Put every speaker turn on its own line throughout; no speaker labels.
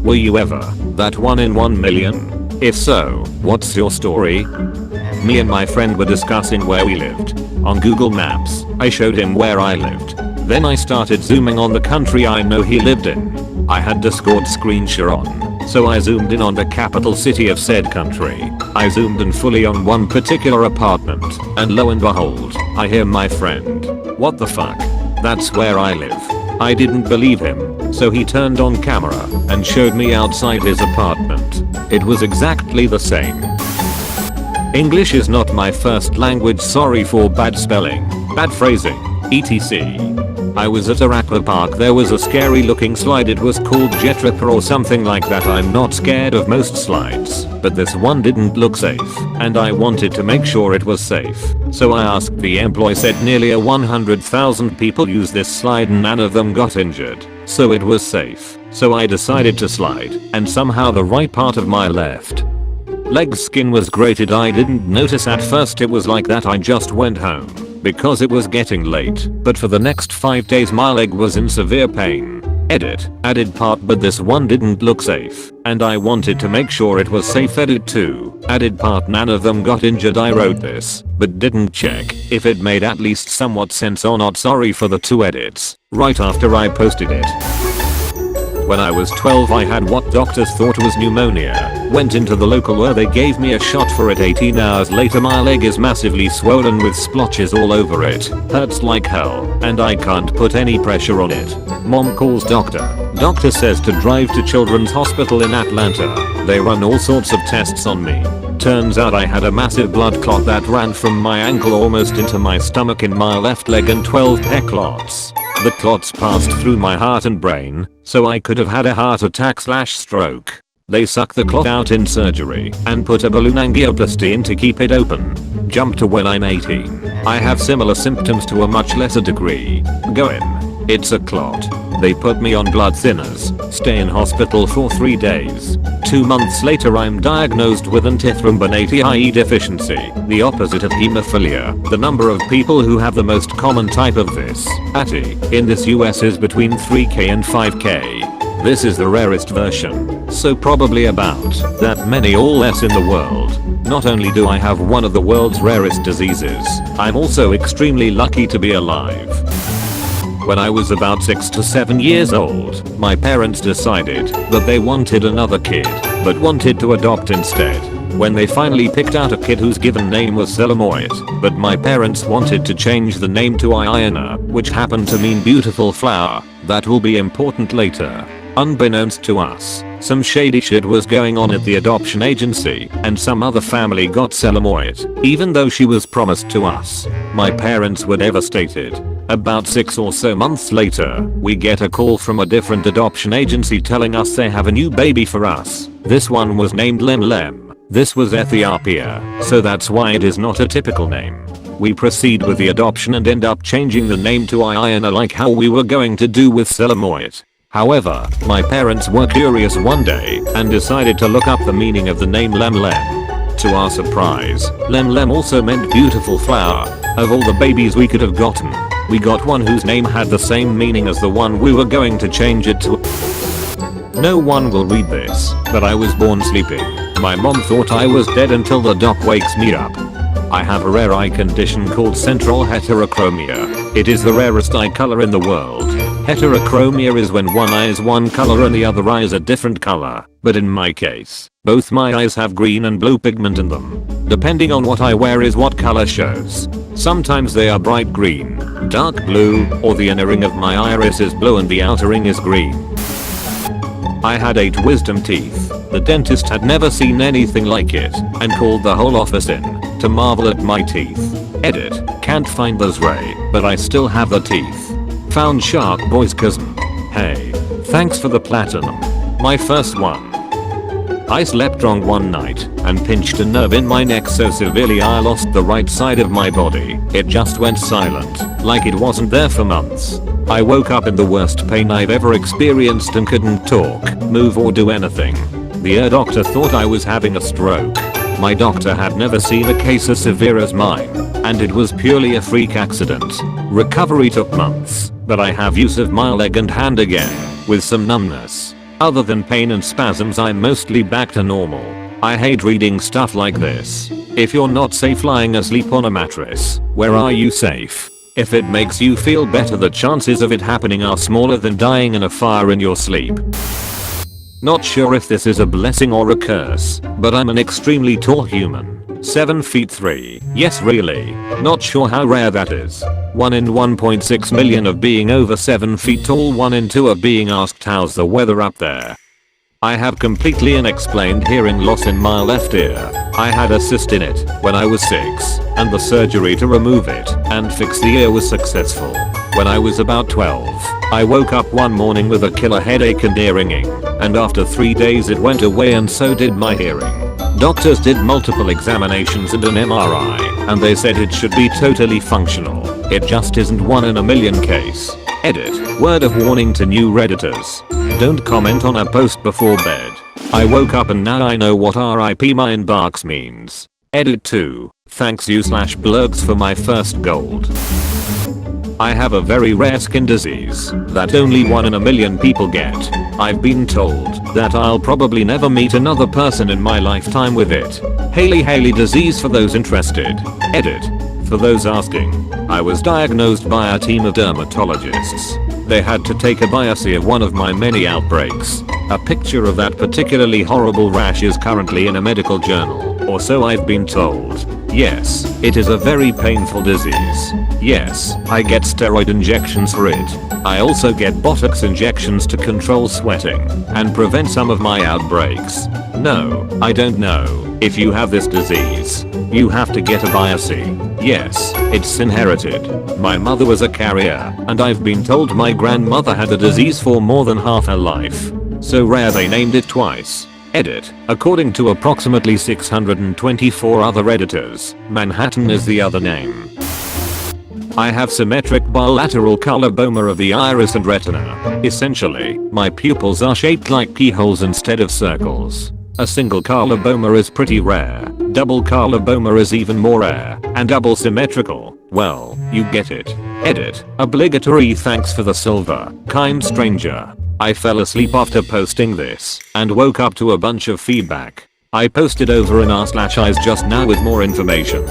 Were you ever that 1 in 1 million? If so, what's your story? Me and my friend were discussing where we lived. On Google Maps, I showed him where I lived. Then I started zooming on the country I know he lived in. I had Discord screen share on, so I zoomed in on the capital city of said country. I zoomed in fully on one particular apartment, and lo and behold, I hear my friend. What the fuck? That's where I live. I didn't believe him, so he turned on camera and showed me outside his apartment. It was exactly the same. English is not my first language, sorry for bad spelling, bad phrasing, etc. I was at a aqua park, there was a scary looking slide, it was called Jet Ripper or something like that. I'm not scared of most slides, but this one didn't look safe, and I wanted to make sure it was safe. So I asked the employee, said nearly 100,000 people use this slide and none of them got injured, so it was safe. So I decided to slide, and somehow the right part of my left leg's skin was grated. I didn't notice at first it was like that. I just went home because it was getting late, but for the next 5 days my leg was in severe pain. Edit, added part, but this one didn't look safe, and I wanted to make sure it was safe. Edit 2, added part, none of them got injured. I wrote this, but didn't check if it made at least somewhat sense or not. Sorry for the 2 edits. Right after I posted it. When I was 12 I had what doctors thought was pneumonia. Went into the local where they gave me a shot for it. 18 hours later my leg is massively swollen with splotches all over it. Hurts like hell, and I can't put any pressure on it. Mom calls doctor. Doctor says to drive to Children's Hospital in Atlanta. They run all sorts of tests on me. Turns out I had a massive blood clot that ran from my ankle almost into my stomach in my left leg, and 12 peg clots. The clots passed through my heart and brain, so I could have had a heart attack/stroke. They suck the clot out in surgery and put a balloon angioplasty in to keep it open. Jump to when I'm 18. I have similar symptoms to a much lesser degree. Go in. It's a clot. They put me on blood thinners, stay in hospital for 3 days. 2 months later I'm diagnosed with antithrombinate IE deficiency, the opposite of hemophilia. The number of people who have the most common type of this, ATI, in this US is between 3k and 5k. This is the rarest version, so probably about that many or less in the world. Not only do I have one of the world's rarest diseases, I'm also extremely lucky to be alive. When I was about 6 to 7 years old, my parents decided that they wanted another kid, but wanted to adopt instead. When they finally picked out a kid whose given name was Selamoit, but my parents wanted to change the name to Iona, which happened to mean beautiful flower. That will be important later. Unbeknownst to us, some shady shit was going on at the adoption agency, and some other family got Selamoit, even though she was promised to us. My parents were devastated. About 6 or so months later, we get a call from a different adoption agency telling us they have a new baby for us. This one was named Lem Lem. This was Ethiopia, so that's why it is not a typical name. We proceed with the adoption and end up changing the name to Iona like how we were going to do with Selamoit. However, my parents were curious one day and decided to look up the meaning of the name Lem Lem. To our surprise, Lem Lem also meant beautiful flower. Of all the babies we could have gotten, we got one whose name had the same meaning as the one we were going to change it to. No one will read this, but I was born sleeping. My mom thought I was dead until the doc wakes me up. I have a rare eye condition called central heterochromia. It is the rarest eye color in the world. Heterochromia is when one eye is one color and the other eye is a different color, but in my case, both my eyes have green and blue pigment in them. Depending on what I wear is what color shows. Sometimes they are bright green, dark blue, or the inner ring of my iris is blue and the outer ring is green. I had 8 wisdom teeth. The dentist had never seen anything like it and called the whole office in to marvel at my teeth. Edit, can't find those Ray, but I still have the teeth. Found Shark Boy's cousin. Hey, thanks for the platinum. My first one. I slept wrong one night and pinched a nerve in my neck so severely I lost the right side of my body. It just went silent, like it wasn't there for months. I woke up in the worst pain I've ever experienced and couldn't talk, move or do anything. The ear doctor thought I was having a stroke. My doctor had never seen a case as severe as mine, and it was purely a freak accident. Recovery took months, but I have use of my leg and hand again, with some numbness. Other than pain and spasms, I'm mostly back to normal. I hate reading stuff like this. If you're not safe lying asleep on a mattress, where are you safe? If it makes you feel better, the chances of it happening are smaller than dying in a fire in your sleep. Not sure if this is a blessing or a curse, but I'm an extremely tall human. 7 feet 3. Yes, really. Not sure how rare that is. 1 in 1.6 million of being over 7 feet tall. 1 in 2 of being asked how's the weather up there. I have completely unexplained hearing loss in my left ear. I had a cyst in it when I was 6, and the surgery to remove it and fix the ear was successful. When I was about 12, I woke up one morning with a killer headache and ear ringing, and after 3 days it went away and so did my hearing. Doctors did multiple examinations and an MRI, and they said it should be totally functional. It just isn't 1 in a million case. Edit. Word of warning to new redditors. Don't comment on a post before bed. I woke up and now I know what RIP my inbox means. Edit 2. Thanks you /blurgs for my first gold. I have a very rare skin disease that only 1 in a million people get. I've been told that I'll probably never meet another person in my lifetime with it. Haley disease for those interested. Edit. For those asking, I was diagnosed by a team of dermatologists. They had to take a biopsy of one of my many outbreaks. A picture of that particularly horrible rash is currently in a medical journal, or so I've been told. Yes, it is a very painful disease. Yes, I get steroid injections for it. I also get Botox injections to control sweating and prevent some of my outbreaks. No, I don't know. If you have this disease, you have to get a biopsy. Yes, it's inherited. My mother was a carrier, and I've been told my grandmother had the disease for more than half her life. So rare they named it twice. Edit. According to approximately 624 other editors, Manhattan is the other name. I have symmetric bilateral coloboma of the iris and retina. Essentially, my pupils are shaped like keyholes instead of circles. A single coloboma is pretty rare, double coloboma is even more rare, and double symmetrical, well, you get it. Edit. Obligatory thanks for the silver, kind stranger. I fell asleep after posting this, and woke up to a bunch of feedback. I posted over an r/eyes just now with more information.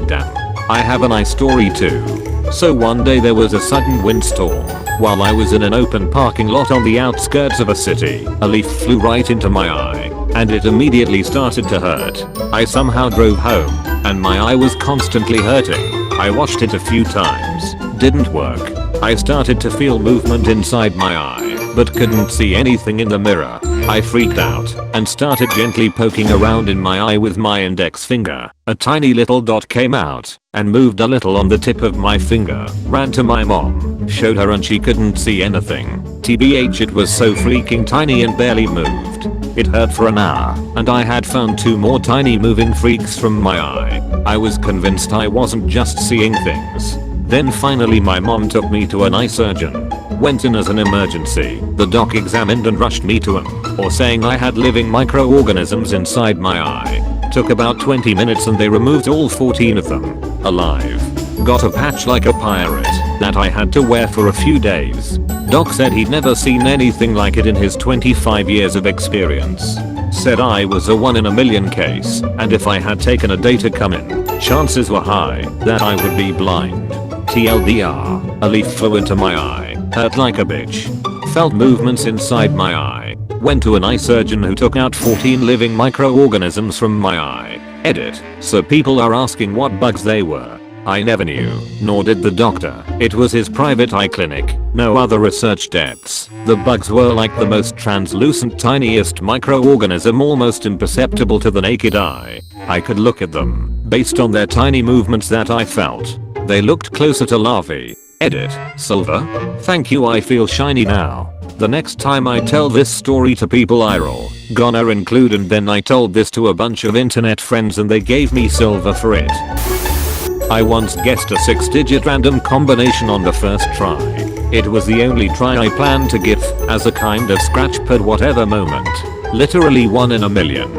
Damn. I have a nice story too. So one day there was a sudden windstorm. While I was in an open parking lot on the outskirts of a city, a leaf flew right into my eye, and it immediately started to hurt. I somehow drove home, and my eye was constantly hurting. I washed it a few times. Didn't work. I started to feel movement inside my eye, but couldn't see anything in the mirror. I freaked out and started gently poking around in my eye with my index finger. A tiny little dot came out and moved a little on the tip of my finger. Ran to my mom, showed her, and she couldn't see anything. TBH, it was so freaking tiny and barely moved. It hurt for an hour, and I had found 2 more tiny moving freaks from my eye. I was convinced I wasn't just seeing things. Then finally my mom took me to an eye surgeon. Went in as an emergency. The doc examined and rushed me to him, or saying I had living microorganisms inside my eye. Took about 20 minutes and they removed all 14 of them, alive. Got a patch like a pirate that I had to wear for a few days. Doc said he'd never seen anything like it in his 25 years of experience. Said I was a 1 in a million case, and if I had taken a day to come in, chances were high that I would be blind. TLDR, a leaf flew into my eye, hurt like a bitch. Felt movements inside my eye. Went to an eye surgeon who took out 14 living microorganisms from my eye. Edit. So people are asking what bugs they were. I never knew, nor did the doctor. It was his private eye clinic, no other research depths. The bugs were like the most translucent, tiniest microorganism, almost imperceptible to the naked eye. I could look at them, based on their tiny movements that I felt. They looked closer to larvae. Edit. Silver? Thank you, I feel shiny now. The next time I tell this story to people I'll gonna include, and then I told this to a bunch of internet friends and they gave me silver for it. I once guessed a 6-digit random combination on the first try. It was the only try I planned to give, as a kind of scratch pad whatever moment. Literally 1 in a million.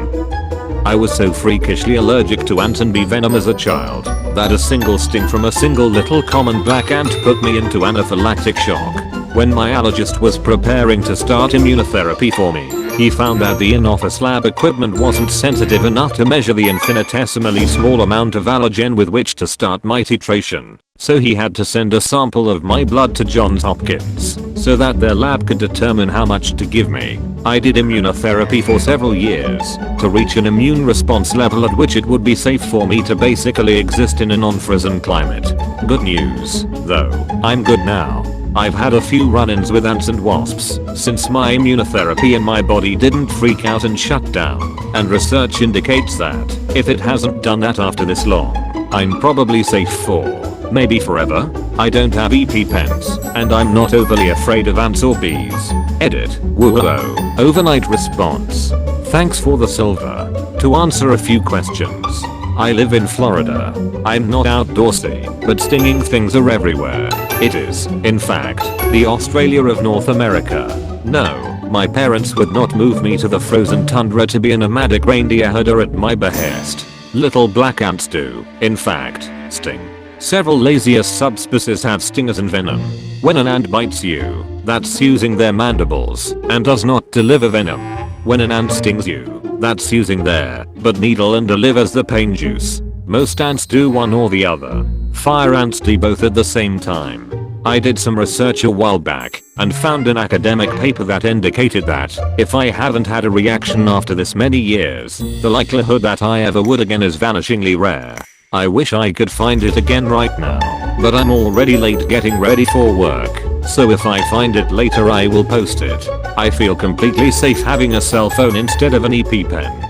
I was so freakishly allergic to ant and bee venom as a child that a single sting from a single little common black ant put me into anaphylactic shock. When my allergist was preparing to start immunotherapy for me, he found out the in-office lab equipment wasn't sensitive enough to measure the infinitesimally small amount of allergen with which to start my titration. So he had to send a sample of my blood to Johns Hopkins so that their lab could determine how much to give me. I did immunotherapy for several years to reach an immune response level at which it would be safe for me to basically exist in a non-frozen climate. Good news, though, I'm good now. I've had a few run-ins with ants and wasps since my immunotherapy in my body didn't freak out and shut down, and research indicates that if it hasn't done that after this long, I'm probably safe for maybe forever. I don't have EpiPens, and I'm not overly afraid of ants or bees. Edit. Whoa. Overnight response. Thanks for the silver. To answer a few questions. I live in Florida. I'm not outdoorsy, but stinging things are everywhere. It is, in fact, the Australia of North America. No, my parents would not move me to the frozen tundra to be a nomadic reindeer herder at my behest. Little black ants do, in fact, sting. Several Lasius subspecies have stingers and venom. When an ant bites you, that's using their mandibles and does not deliver venom. When an ant stings you, that's using their butt needle and delivers the pain juice. Most ants do one or the other. Fire ants do both at the same time. I did some research a while back and found an academic paper that indicated that if I haven't had a reaction after this many years, the likelihood that I ever would again is vanishingly rare. I wish I could find it again right now, but I'm already late getting ready for work, so if I find it later I will post it. I feel completely safe having a cell phone instead of an EpiPen.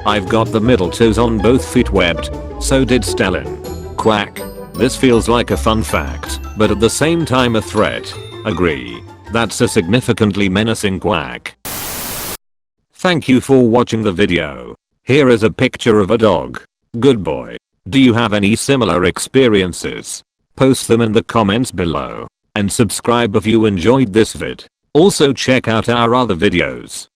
I've got the middle toes on both feet webbed, so did Stellan. Quack. This feels like a fun fact, but at the same time a threat. Agree. That's a significantly menacing quack. Thank you for watching the video. Here is a picture of a dog. Good boy. Do you have any similar experiences? Post them in the comments below. And subscribe if you enjoyed this vid. Also check out our other videos.